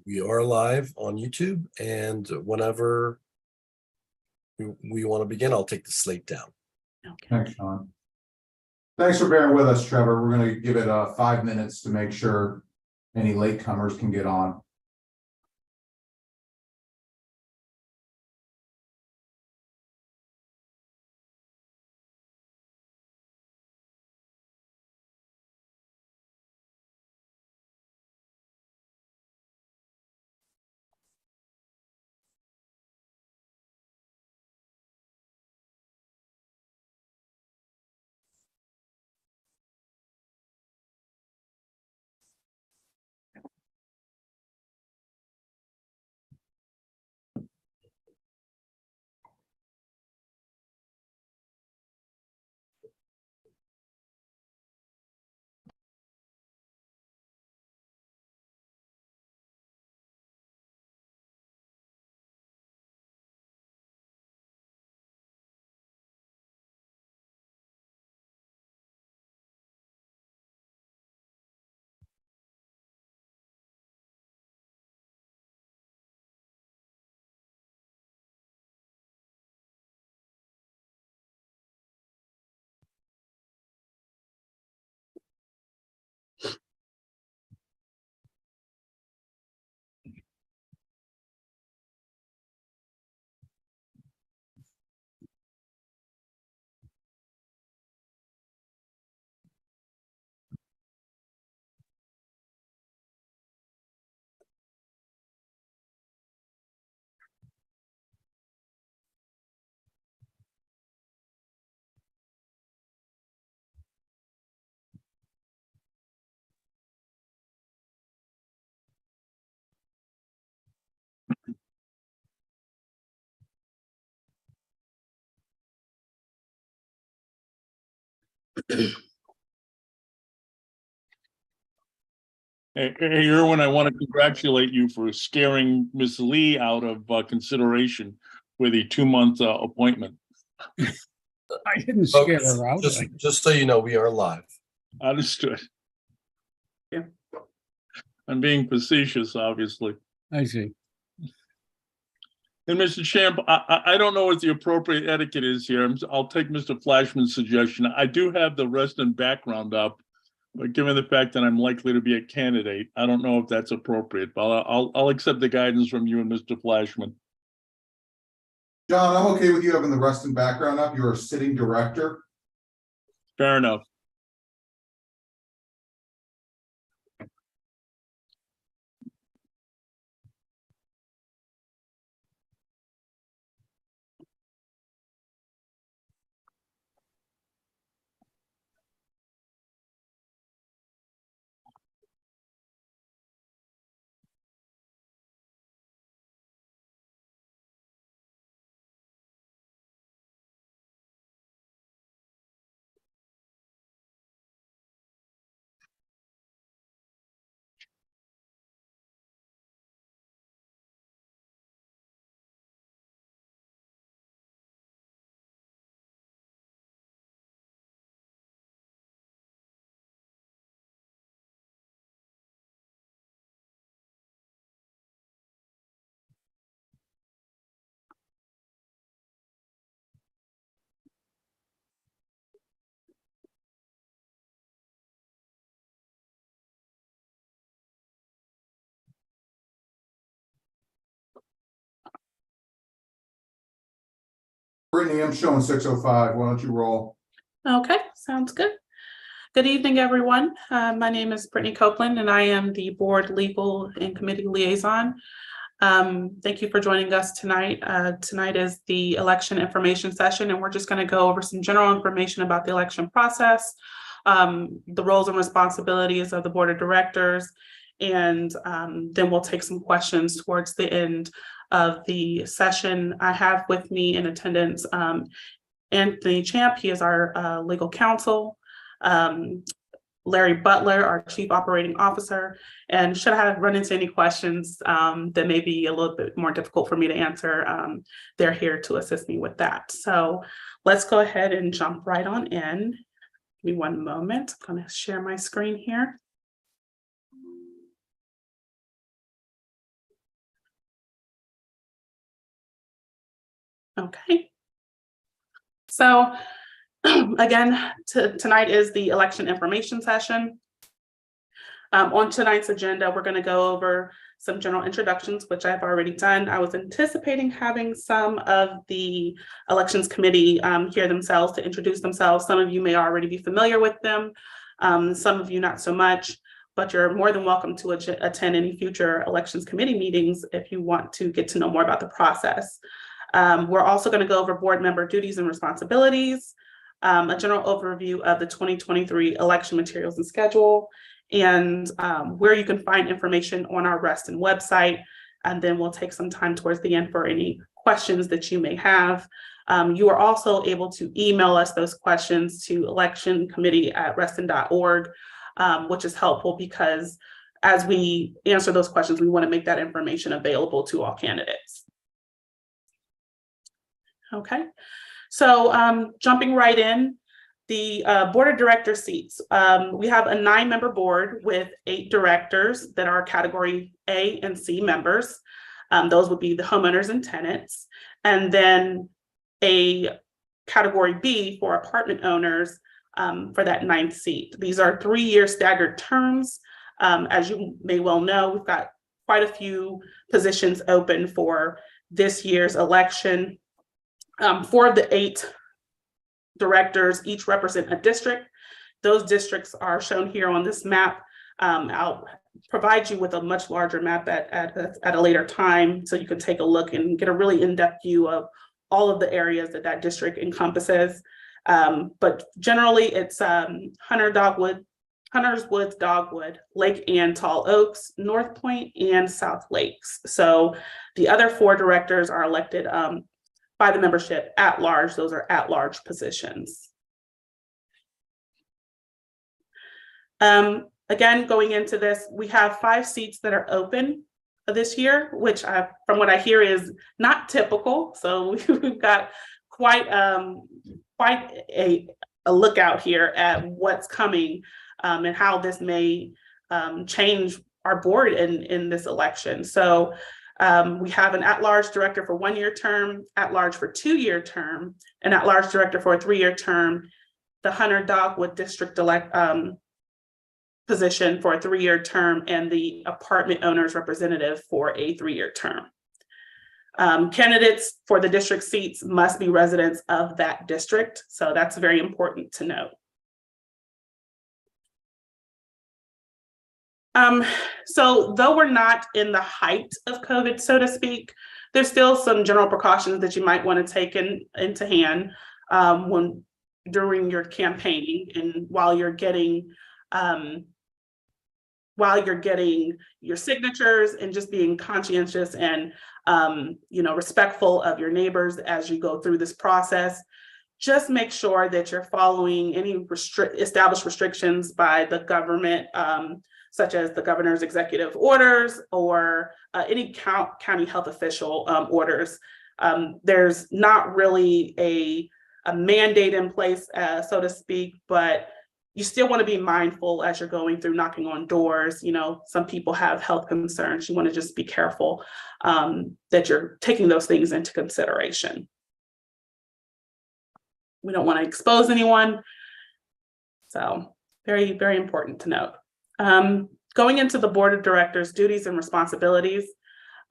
We are live on YouTube, and whenever we want to begin, I'll take the slate down. Okay. Thanks, Sean. Thanks for bearing with us, Trevor. We're going to give it 5 minutes to make sure any latecomers can get on. Hey, Erwin, I want to congratulate you for scaring Miss Lee out of consideration with a 2-month appointment. I didn't scare her out. Just so you know, we are live. Understood. Yeah. I'm being facetious, obviously. I see. And Mr. Champ, I don't know what the appropriate etiquette is here. I'll take Mr. Flashman's suggestion. I do have the rest and background up, but given the fact that I'm likely to be a candidate, I don't know if that's appropriate, but I'll accept the guidance from you and Mr. Flashman. John, I'm okay with you having the rest and background up. You're a sitting director. Fair enough. Brittany, I'm showing 6:05. Why don't you roll? Okay, sounds good. Good evening, everyone. My name is Brittany Copeland, and I am the Board Legal and Committee Liaison. Thank you for joining us tonight. Tonight is the election information session, and we're just going to go over some general information about the election process, the roles and responsibilities of the Board of Directors, and then we'll take some questions towards the end of the session. I have with me in attendance Anthony Champ. He is our legal counsel. Larry Butler, our Chief Operating Officer. And should I run into any questions that may be a little bit more difficult for me to answer, they're here to assist me with that. So let's go ahead and jump right on in. Give me one moment. I'm going to share my screen here. Okay. So again, tonight is the election information session. On tonight's agenda, we're going to go over some general introductions, which I've already done. I was anticipating having some of the elections committee here themselves to introduce themselves. Some of you may already be familiar with them. Some of you not so much, but you're more than welcome to attend any future elections committee meetings if you want to get to know more about the process. We're also going to go over board member duties and responsibilities, a general overview of the 2023 election materials and schedule, and where you can find information on our Reston website. And then we'll take some time towards the end for any questions that you may have. You are also able to email us those questions to electioncommittee@reston.org, which is helpful because as we answer those questions, we want to make that information available to all candidates. Okay, so jumping right in, the board of director seats. We have a 9-member board with 8 directors that are category A and C members. Those would be the homeowners and tenants. And then a category B for apartment owners for that 9th seat. These are 3-year staggered terms. As you may well know, we've got quite a few positions open for this year's election. 4 of the 8 directors each represent a district. Those districts are shown here on this map. I'll provide you with a much larger map at a later time so you can take a look and get a really in-depth view of all of the areas that that district encompasses. But generally it's Hunters Woods, Dogwood, Lake Ann, Tall Oaks, North Point, and South Lakes. So the other 4 directors are elected by the membership at large. Those are at large positions. Again, going into this, we have 5 seats that are open this year, which from what I hear is not typical. So we've got quite a lookout here at what's coming and how this may change our board in this election. So we have an at-large director for 1-year term, at-large for 2-year term, an at-large director for a 3-year term, the Hunter Dogwood district position for a 3-year term, and the apartment owners representative for a 3-year term. Candidates for the district seats must be residents of that district. So that's very important to note. So though we're not in the height of COVID, so to speak, there's still some general precautions that you might want to take into hand during your campaigning and while you're getting your signatures, and just being conscientious and respectful of your neighbors as you go through this process. Just make sure that you're following any established restrictions by the government, such as the governor's executive orders or any county health official orders. There's not really a mandate in place, so to speak, but you still want to be mindful as you're going through knocking on doors. Some people have health concerns. You want to just be careful that you're taking those things into consideration. We don't want to expose anyone. So very, very important to note. Going into the board of directors' duties and responsibilities,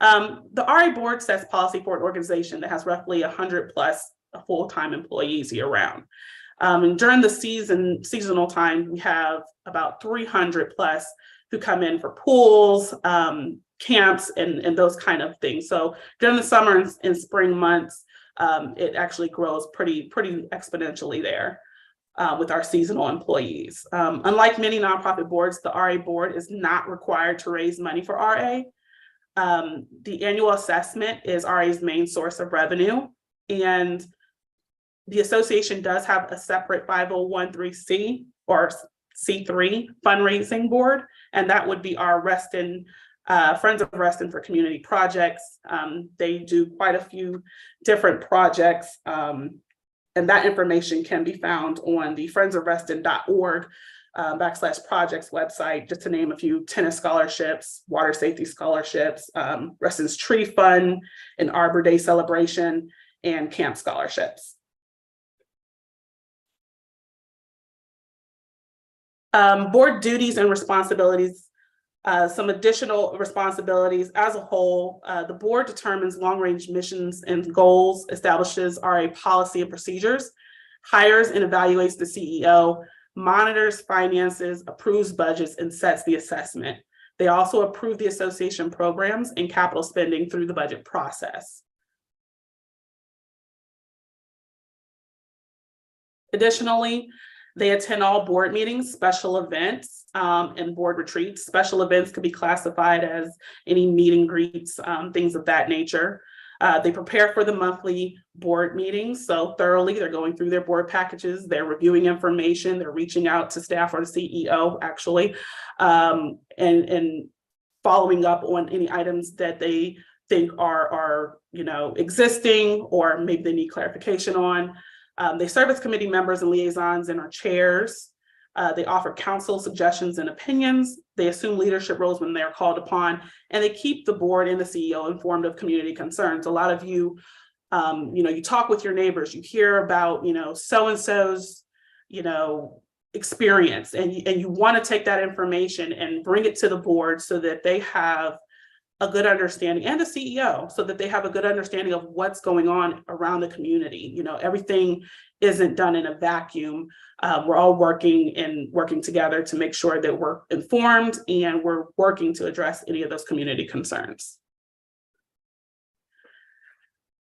the RA board sets policy for an organization that has roughly 100+ full-time employees year-round. And during the seasonal time, we have about 300+ who come in for pools, camps, and those kind of things. So during the summer and spring months, it actually grows pretty exponentially there. With our seasonal employees. Unlike many nonprofit boards, the RA board is not required to raise money for RA. The annual assessment is RA's main source of revenue, and the association does have a separate 501(c) or C3 fundraising board, and that would be our Reston Friends of Reston for Community Projects. They do quite a few different projects. And that information can be found on the friendsofreston.org /projects website, just to name a few: tennis scholarships, water safety scholarships, Reston's Tree Fund, an Arbor Day celebration, and camp scholarships. Board duties and responsibilities. Some additional responsibilities as a whole, the board determines long-range missions and goals, establishes RA policy and procedures, hires and evaluates the CEO, monitors finances, approves budgets, and sets the assessment. They also approve the association programs and capital spending through the budget process. Additionally, they attend all board meetings, special events, and board retreats. Special events could be classified as any meet and greets, things of that nature. They prepare for the monthly board meetings so thoroughly. They're going through their board packages, they're reviewing information, they're reaching out to staff or the CEO actually, and following up on any items that they think are existing or maybe they need clarification on. They serve as committee members and liaisons and are chairs. They offer counsel, suggestions, and opinions. They assume leadership roles when they're called upon, and they keep the board and the CEO informed of community concerns. A lot of you, you talk with your neighbors, you hear about, so-and-so's, experience, and you want to take that information and bring it to the board so that they have a good understanding, and the CEO, so that they have a good understanding of what's going on around the community. Everything isn't done in a vacuum. We're all working together to make sure that we're informed and we're working to address any of those community concerns.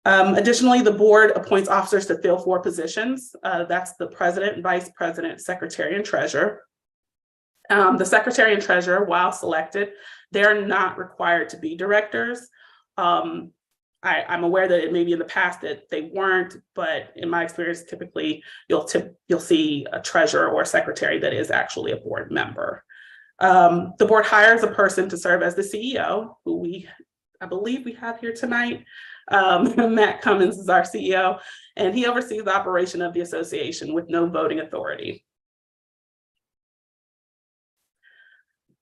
Additionally, the board appoints officers to fill 4 positions. That's the president, vice president, secretary, and treasurer. The secretary and treasurer, while selected, they're not required to be directors. I'm aware that it may be in the past that they weren't, but in my experience, typically you'll see a treasurer or a secretary that is actually a board member. The board hires a person to serve as the CEO, who I believe we have here tonight. Matt Cummins is our CEO, and he oversees the operation of the association with no voting authority.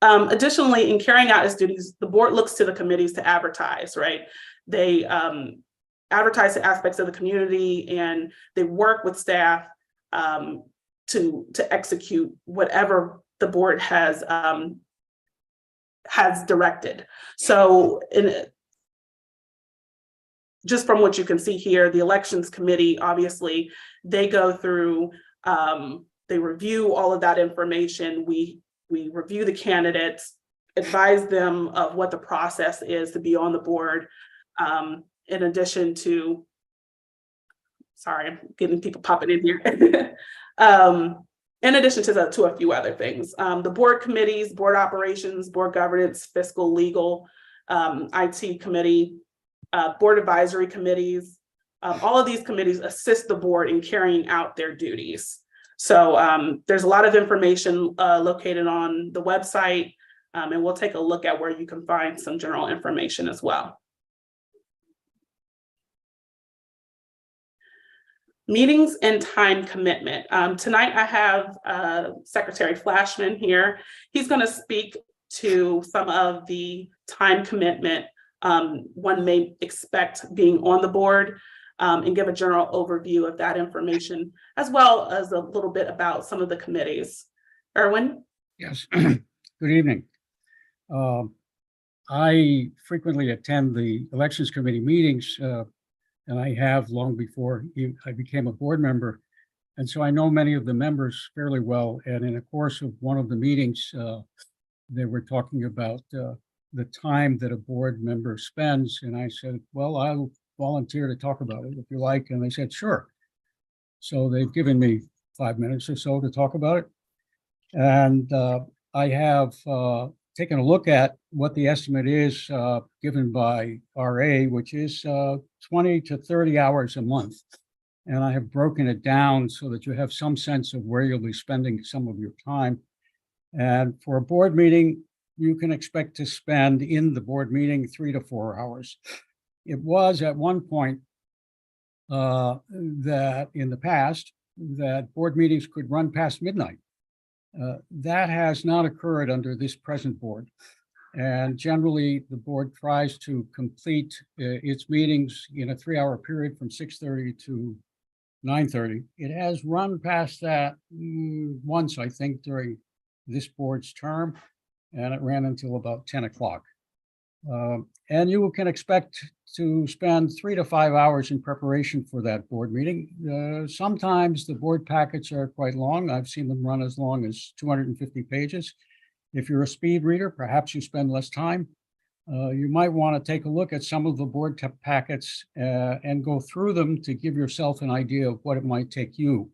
Additionally, in carrying out its duties, the board looks to the committees to advertise, right? They advertise to aspects of the community, and they work with staff to execute whatever the board has directed. So just from what you can see here, the elections committee, obviously, they go through, they review all of that information. We review the candidates, advise them of what the process is to be on the board, in addition to, sorry, I'm getting people popping in here. In addition to a few other things. The board committees, board operations, board governance, fiscal, legal, IT committee, board advisory committees, all of these committees assist the board in carrying out their duties. So there's a lot of information located on the website, and we'll take a look at where you can find some general information as well. Meetings and time commitment. Tonight I have Secretary Flashman here. He's going to speak to some of the time commitment one may expect being on the board, and give a general overview of that information, as well as a little bit about some of the committees. Erwin? Yes, good evening. I frequently attend the elections committee meetings, and I have long before I became a board member. And so I know many of the members fairly well. And in the course of one of the meetings, they were talking about the time that a board member spends. And I said, well, I'll volunteer to talk about it if you like. And they said, sure. So they've given me 5 minutes or so to talk about it. And I have taken a look at what the estimate is given by RA, which is 20 to 30 hours a month. And I have broken it down so that you have some sense of where you'll be spending some of your time. And for a board meeting, you can expect to spend in the board meeting 3 to 4 hours. It was at one point that in the past that board meetings could run past midnight. That has not occurred under this present board. And generally, the board tries to complete its meetings in a 3-hour period from 6:30 to 9:30. It has run past that once, I think, during this board's term, and it ran until about 10 o'clock. And you can expect to spend 3 to 5 hours in preparation for that board meeting. Sometimes the board packets are quite long. I've seen them run as long as 250 pages. If you're a speed reader, perhaps you spend less time. You might want to take a look at some of the board packets and go through them to give yourself an idea of what it might take you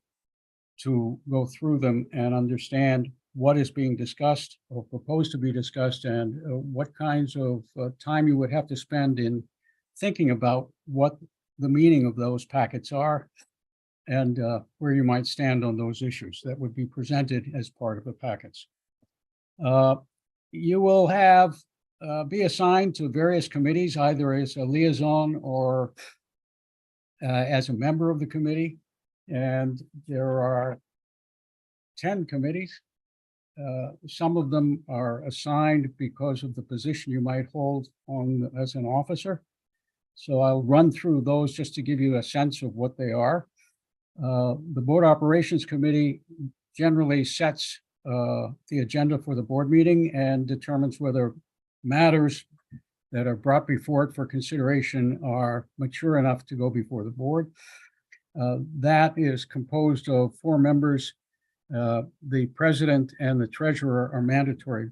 to go through them and understand what is being discussed or proposed to be discussed, and what kinds of time you would have to spend in thinking about what the meaning of those packets are and where you might stand on those issues that would be presented as part of the packets. You will have be assigned to various committees, either as a liaison or as a member of the committee. And there are 10 committees. Some of them are assigned because of the position you might hold on as an officer. So I'll run through those just to give you a sense of what they are. The Board Operations Committee generally sets the agenda for the board meeting and determines whether matters that are brought before it for consideration are mature enough to go before the board. That is composed of 4 members. The president and the treasurer are mandatory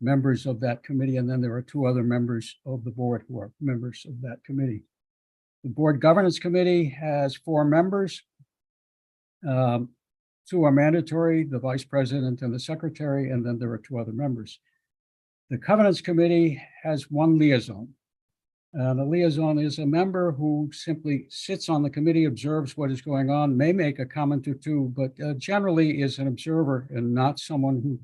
members of that committee, and then there are 2 other members of the board who are members of that committee. The Board Governance Committee has 4 members. 2 are mandatory, the vice president and the secretary, and then there are 2 other members. The Covenants Committee has 1 liaison. The liaison is a member who simply sits on the committee, observes what is going on, may make a comment or 2, but generally is an observer and not someone who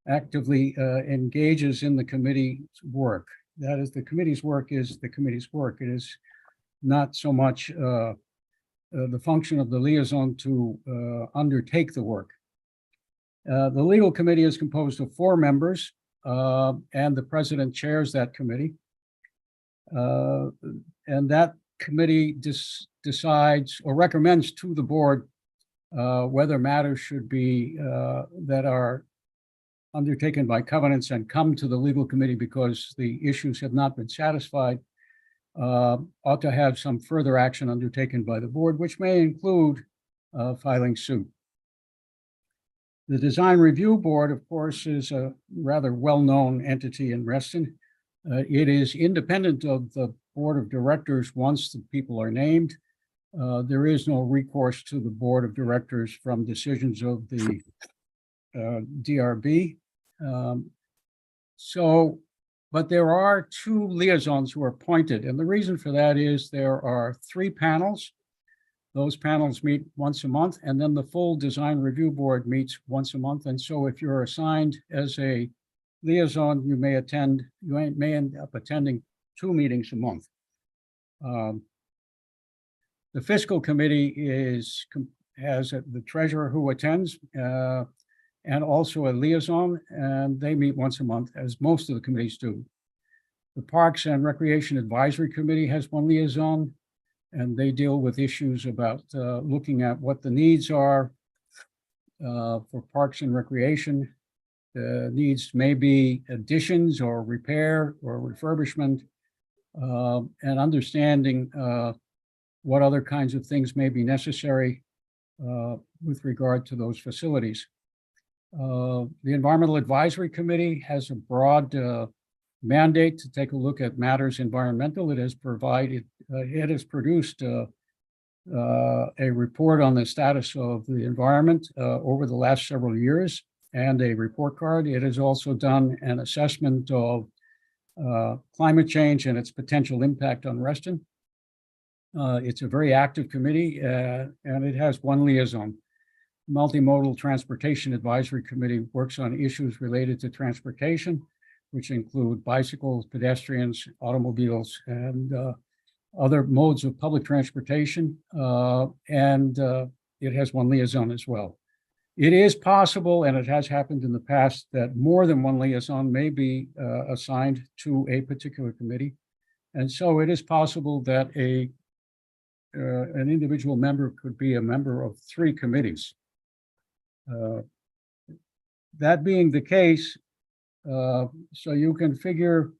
actively engages in the committee's work. That is, the committee's work is the committee's work. It is not so much the function of the liaison to undertake the work. The Legal Committee is composed of 4 members, and the president chairs that committee. And that committee decides or recommends to the board whether matters should be that are undertaken by covenants and come to the legal committee because the issues have not been satisfied, ought to have some further action undertaken by the board, which may include filing suit. The Design Review Board, of course, is a rather well-known entity in Reston. It is independent of the board of directors once the people are named. There is no recourse to the board of directors from decisions of the DRB. But there are 2 liaisons who are appointed, and the reason for that is there are 3 panels. Those panels meet once a month, and then the full Design Review Board meets once a month. And so if you're assigned as a liaison, you may end up attending 2 meetings a month. The Fiscal Committee has the treasurer who attends and also a liaison, and they meet once a month, as most of the committees do. The Parks and Recreation Advisory Committee has 1 liaison, and they deal with issues about looking at what the needs are for parks and recreation. The needs may be additions or repair or refurbishment, and understanding what other kinds of things may be necessary with regard to those facilities. The Environmental Advisory Committee has a broad mandate to take a look at matters environmental. It has produced a report on the status of the environment over the last several years and a report card. It has also done an assessment of climate change and its potential impact on Reston. It's a very active committee, and it has 1 liaison. Multimodal Transportation Advisory Committee works on issues related to transportation, which include bicycles, pedestrians, automobiles, and other modes of public transportation. And it has 1 liaison as well. It is possible, and it has happened in the past, that more than one liaison may be assigned to a particular committee. And so it is possible that an individual member could be a member of 3 committees. That being the case, so you can figure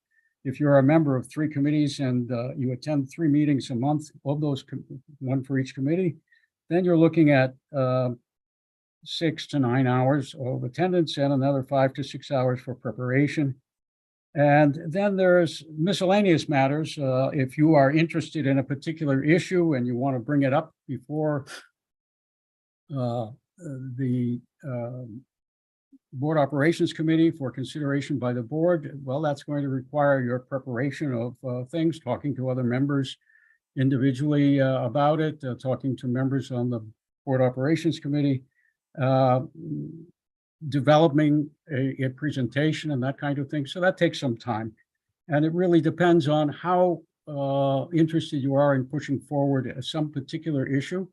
if you're a member of 3 committees and you attend 3 meetings a month, of those, one for each committee, then you're looking at 6 to 9 hours of attendance and another 5 to 6 hours for preparation. And then there's miscellaneous matters. If you are interested in a particular issue and you want to bring it up before the Board Operations Committee for consideration by the board, well, that's going to require your preparation of things, talking to other members individually about it, talking to members on the Board Operations Committee, developing a presentation and that kind of thing. So that takes some time. And it really depends on how interested you are in pushing forward some particular issue.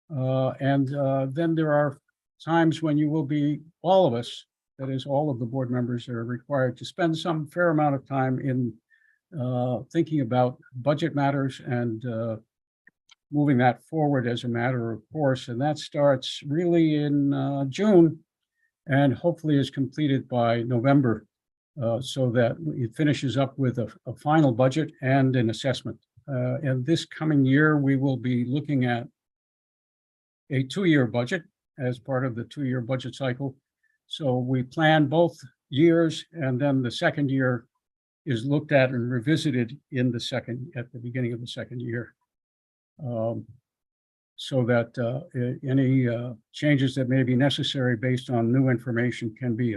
Then there are times when you will be, all of us, that is, all of the board members are required to spend some fair amount of time in thinking about budget matters and moving that forward as a matter of course. And that starts really in June and hopefully is completed by November, so that it finishes up with a final budget and an assessment. And this coming year, we will be looking at a 2-year budget as part of the 2-year budget cycle. So we plan both years, and then the second year is looked at and revisited at the beginning of the second year. So that any changes that may be necessary based on new information can be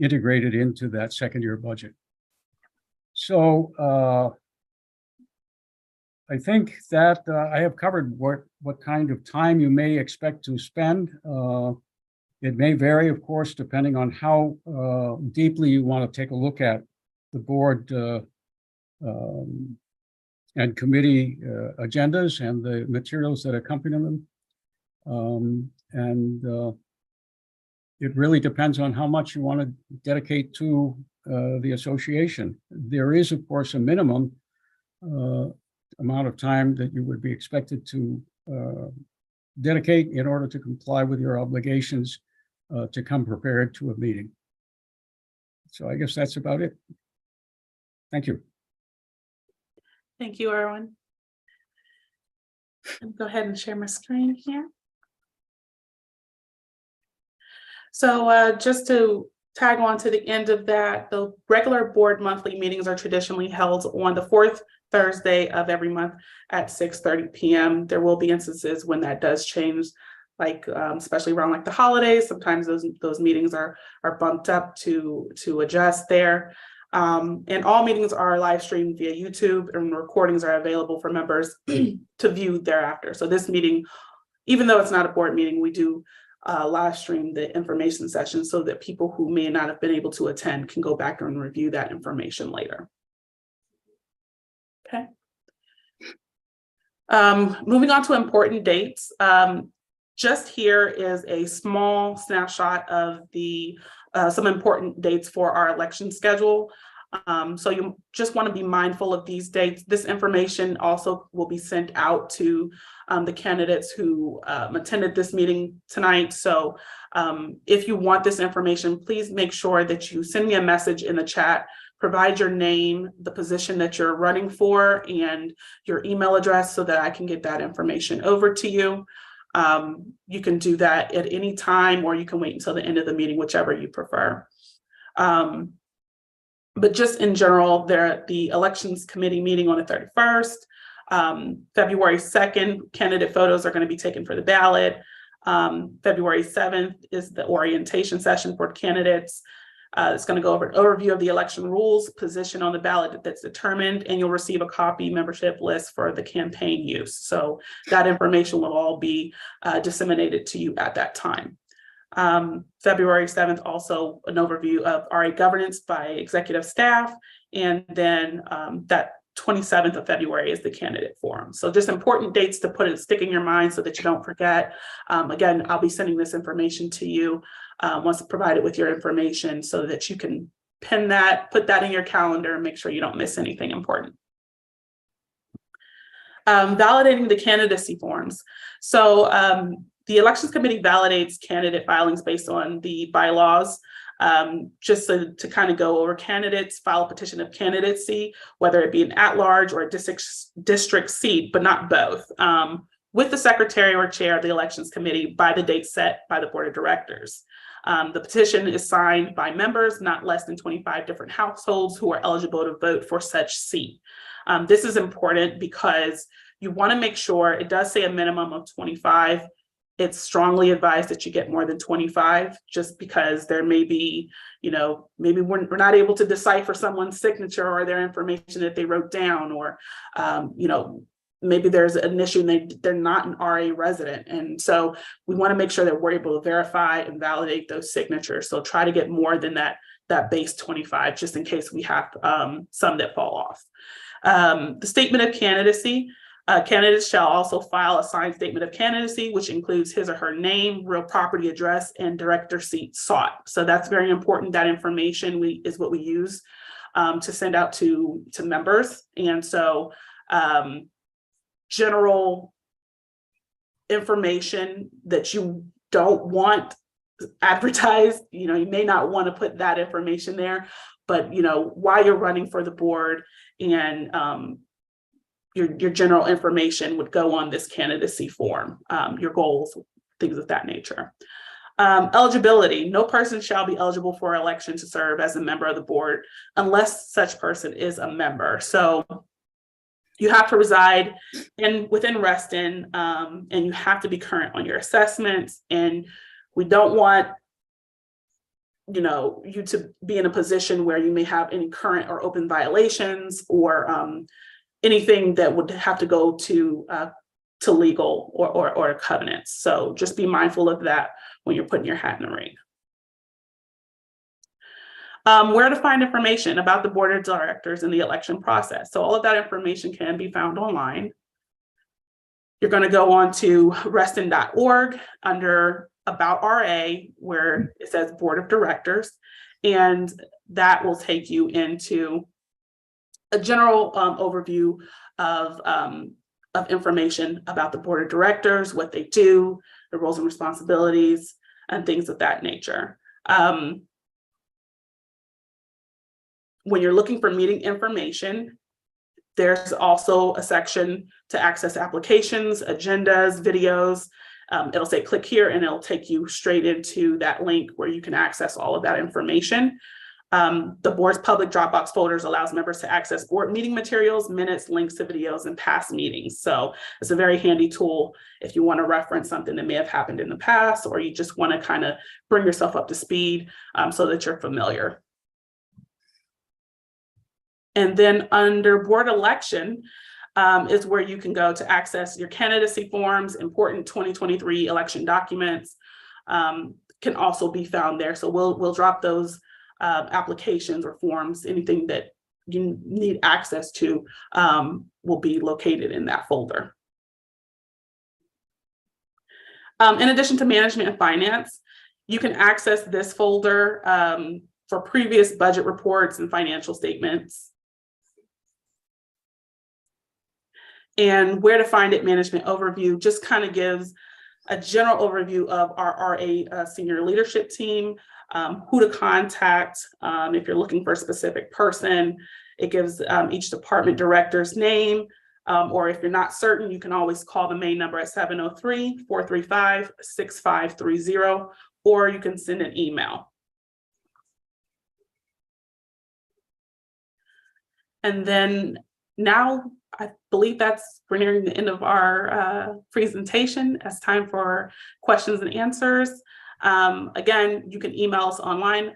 integrated into that second year budget. So I think that I have covered what kind of time you may expect to spend. It may vary, of course, depending on how deeply you want to take a look at the board and committee agendas and the materials that accompany them. It really depends on how much you want to dedicate to the association. There is, of course, a minimum amount of time that you would be expected to dedicate in order to comply with your obligations to come prepared to a meeting. So I guess that's about it. Thank you. Thank you, Erwin. I'll go ahead and share my screen here. So just to tag on to the end of that, the regular board monthly meetings are traditionally held on the 4th Thursday of every month at 6:30 p.m. There will be instances when that does change, like especially around like the holidays. Sometimes those meetings are bumped up to adjust there. And all meetings are live streamed via YouTube, and recordings are available for members to view thereafter. So this meeting, even though it's not a board meeting, we do live stream the information session so that people who may not have been able to attend can go back and review that information later. Okay. Moving on to important dates. Just here is a small snapshot of the some important dates for our election schedule. So you just want to be mindful of these dates. This information also will be sent out to the candidates who attended this meeting tonight. So if you want this information, please make sure that you send me a message in the chat, provide your name, the position that you're running for, and your email address so that I can get that information over to you. You can do that at any time, or you can wait until the end of the meeting, whichever you prefer. But just in general, the elections committee meeting on the 31st, February 2nd, candidate photos are going to be taken for the ballot. February 7th is the orientation session for candidates. It's going to go over an overview of the election rules, position on the ballot that's determined, and you'll receive a copy membership list for the campaign use. So that information will all be disseminated to you at that time. February 7th, also an overview of RA governance by executive staff. And then that 27th of February is the candidate forum. So just important dates to stick in your mind so that you don't forget. Again, I'll be sending this information to you once provided with your information so that you can pin that, put that in your calendar and make sure you don't miss anything important. Validating the candidacy forms. So the Elections Committee validates candidate filings based on the bylaws. Just to kind of go over, candidates file a petition of candidacy, whether it be an at-large or a district seat, but not both, with the secretary or chair of the Elections Committee by the date set by the Board of Directors. The petition is signed by members, not less than 25 different households who are eligible to vote for such seat. This is important because you want to make sure, it does say a minimum of 25. It's strongly advised that you get more than 25, just because there may be, maybe we're not able to decipher someone's signature or their information that they wrote down, or, maybe there's an issue and they're not an RA resident. And so we want to make sure that we're able to verify and validate those signatures. So try to get more than that base 25, just in case we have some that fall off. The statement of candidacy. Candidates shall also file a signed statement of candidacy, which includes his or her name, real property address, and director seat sought. So that's very important. That information is what we use to send out to members. And so general information that you don't want advertised, you may not want to put that information there, but why you're running for the board and your general information would go on this candidacy form, your goals, things of that nature. Eligibility. No person shall be eligible for election to serve as a member of the board unless such person is a member. So you have to reside within Reston, and you have to be current on your assessments. And we don't want you to be in a position where you may have any current or open violations or anything that would have to go to legal or covenants. So just be mindful of that when you're putting your hat in the ring. Where to find information about the board of directors and the election process. So all of that information can be found online. You're going to go on to reston.org under About RA, where it says Board of Directors, and that will take you into a general overview of information about the board of directors, what they do, the roles and responsibilities, and things of that nature. When you're looking for meeting information, there's also a section to access applications, agendas, videos. It'll say click here and it'll take you straight into that link where you can access all of that information. The board's public Dropbox folders allows members to access board meeting materials, minutes, links to videos, and past meetings. So it's a very handy tool if you want to reference something that may have happened in the past, or you just want to kind of bring yourself up to speed so that you're familiar. And then under board election is where you can go to access your candidacy forms, important 2023 election documents can also be found there. So we'll drop those applications or forms, anything that you need access to will be located in that folder. In addition to management and finance, you can access this folder for previous budget reports and financial statements. And where to find it, management overview, just kind of gives a general overview of our RA senior leadership team, who to contact if you're looking for a specific person. It gives each department director's name, or if you're not certain, you can always call the main number at 703-435-6530, or you can send an email. And then now, I believe we're nearing the end of our presentation. It's time for questions and answers. Again, you can email us online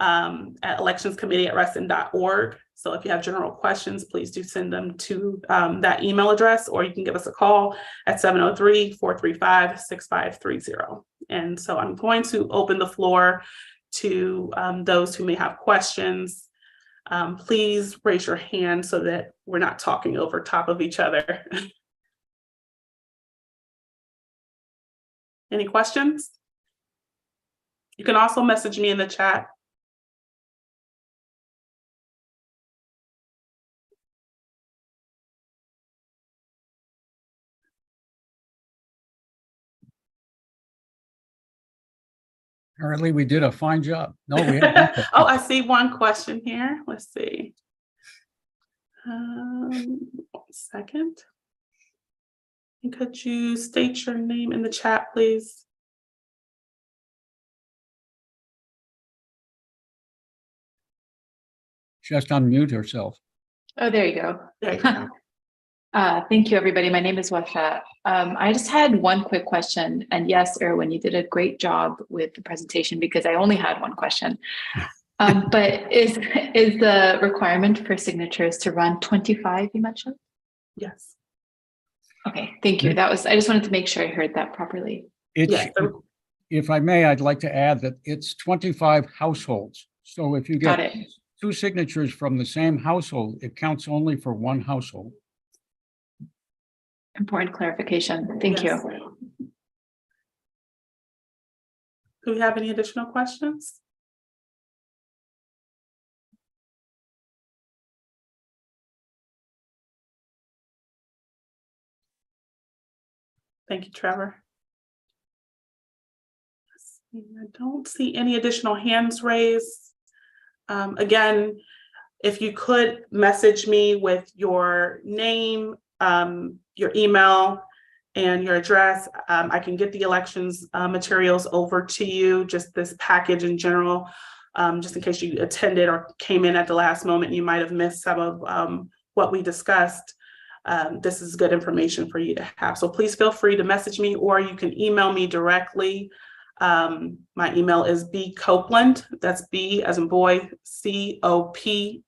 at electionscommittee@reston.org. So if you have general questions, please do send them to that email address, or you can give us a call at 703-435-6530. And so I'm going to open the floor to those who may have questions. Please raise your hand so that we're not talking over top of each other. Any questions? You can also message me in the chat. Apparently, we did a fine job. No, we had. Oh, I see one question here. Let's see. 1 second. Could you state your name in the chat, please? Just unmute herself. Oh, there you go. There you go. Thank you, everybody. My name is Washa. I just had one quick question. And yes, Erwin, you did a great job with the presentation because I only had one question. But is the requirement for signatures to run 25, you mentioned? Yes. Okay, thank you. I just wanted to make sure I heard that properly. Yes. If I may, I'd like to add that it's 25 households. So if you Got get it. 2 signatures from the same household, it counts only for 1 household. Important clarification. Thank you. Do we have any additional questions? Thank you, Trevor. Let's see, I don't see any additional hands raised. Again, if you could message me with your name, your email, and your address, I can get the elections materials over to you, just this package in general, just in case you attended or came in at the last moment, you might have missed some of what we discussed. This is good information for you to have. So please feel free to message me, or you can email me directly. My email is bcopeland, that's B as in boy, COPELAND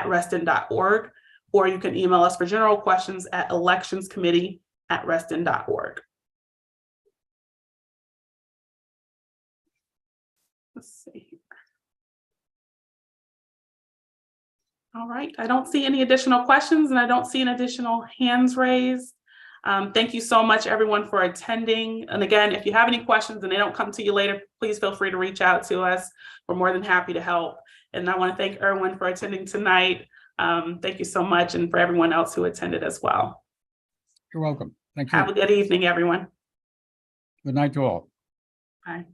@reston.org, or you can email us for general questions at electionscommittee@reston.org. Let's see. All right, I don't see any additional questions and I don't see an additional hands raised. Thank you so much, everyone, for attending. And again, if you have any questions and they don't come to you later, please feel free to reach out to us. We're more than happy to help. And I want to thank Erwin for attending tonight. Thank you so much, and for everyone else who attended as well. You're welcome. Thank you. Have a good evening, everyone. Good night to all. Bye.